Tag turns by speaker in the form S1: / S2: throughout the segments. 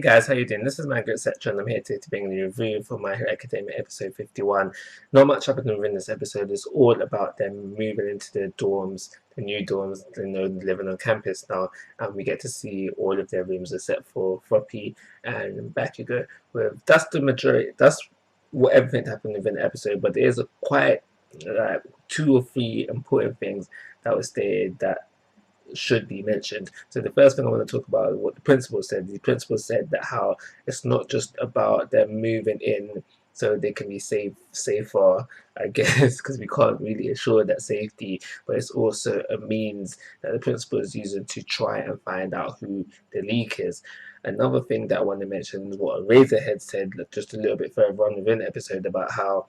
S1: guys, how you doing? This is Manga, etc. and I'm here today to bring you a review for My Hero Academia episode 51. Not much happened within this episode. It's all about them moving into their dorms, the new dorms, living on campus now, and we get to see all of their rooms except for Floppy and Bakugo. That's the majority. That's what everything happened within the episode. But there's a quite two or three important things that was stated that should be mentioned. So the first thing I want to talk about is what the principal said. The principal said that how it's not just about them moving in so they can be safer, I guess, because we can't really assure that safety, but it's also a means that the principal is using to try and find out who the leak is. Another thing that I want to mention is what Razorhead said just a little bit further on within the episode about how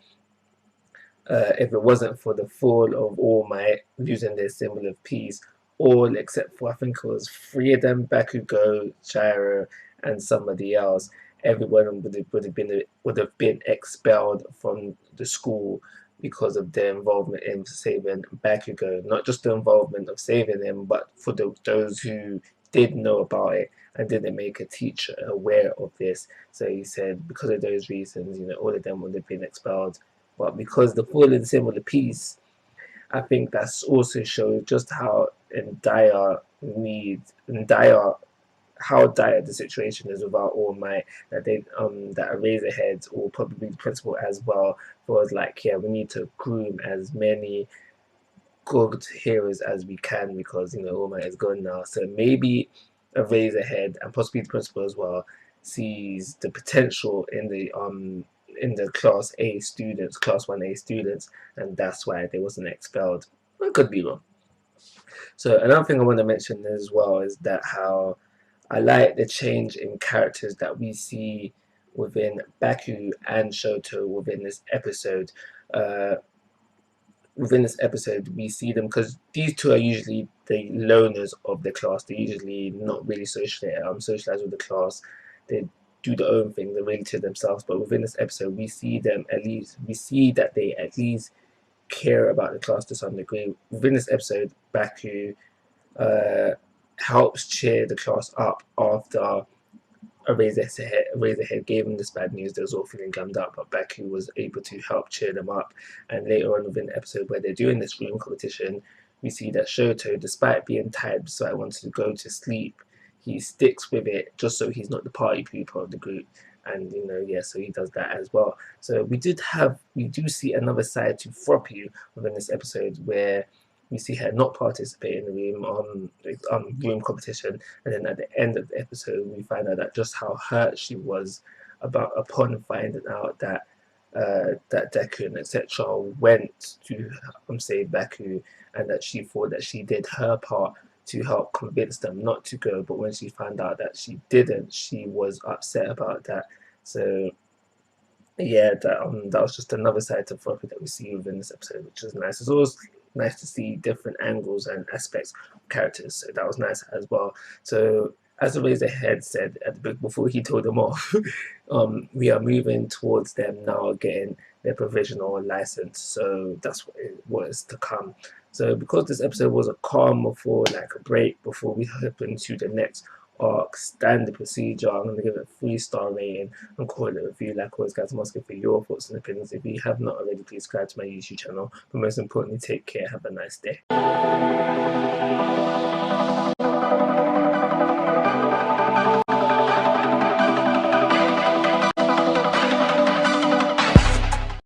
S1: if it wasn't for the fall of All Might using their symbol of peace, all except for I think it was three of them, Bakugo, Gyro, and somebody else, everyone would have been expelled from the school because of their involvement in saving Bakugo. Not just the involvement of saving him, but for those who did know about it and didn't make a teacher aware of this. So he said because of those reasons, all of them would have been expelled. But because the fallen symbol of peace, I think that's also shows just how how dire the situation is without All Might, that Razorheads or probably the principal as well was like, yeah, we need to groom as many good heroes as we can because All Might is gone now. So maybe a Razorhead and possibly the principal as well sees the potential in the class A students, class 1A students, and that's why they wasn't expelled. I could be wrong. So another thing I want to mention as well is that how I like the change in characters that we see within Baku and Shoto within this episode. Within this episode, we see them because these two are usually the loners of the class. They're usually not really socialized with the class. They do their own thing. They're really to themselves. But within this episode, we see them at least. We see that they at least care about the class to some degree. Within this episode, Baku helps cheer the class up after Razorhead gave him this bad news. They was all feeling gummed up, but Baku was able to help cheer them up. And later on within the episode where they're doing this room competition, we see that Shoto, despite being tired, so I wanted to go to sleep, he sticks with it just so he's not the party pooper of the group. And so he does that as well. So we do see another side to Floppy within this episode where we see her not participate in the room competition, and then at the end of the episode we find out that just how hurt she was upon finding out that that Deku and etc. went to save Baku, and that she thought that she did her part to help convince them not to go, but when she found out that she didn't, she was upset about that. So yeah, that was just another side to Floppy that we see within this episode, which is nice. It's always nice to see different angles and aspects of characters, so that was nice as well. So as the Razorhead said at the before he told them off, we are moving towards them now getting their provisional license, so that's what is to come. So because this episode was a calm before like a break before we hop into the next arc, standard procedure, I'm going to give it a 3-star rating and call it a review. Like always, guys, I'm asking for your thoughts and opinions. If you have not already, please subscribe to my YouTube channel. But most importantly, take care. Have a nice day.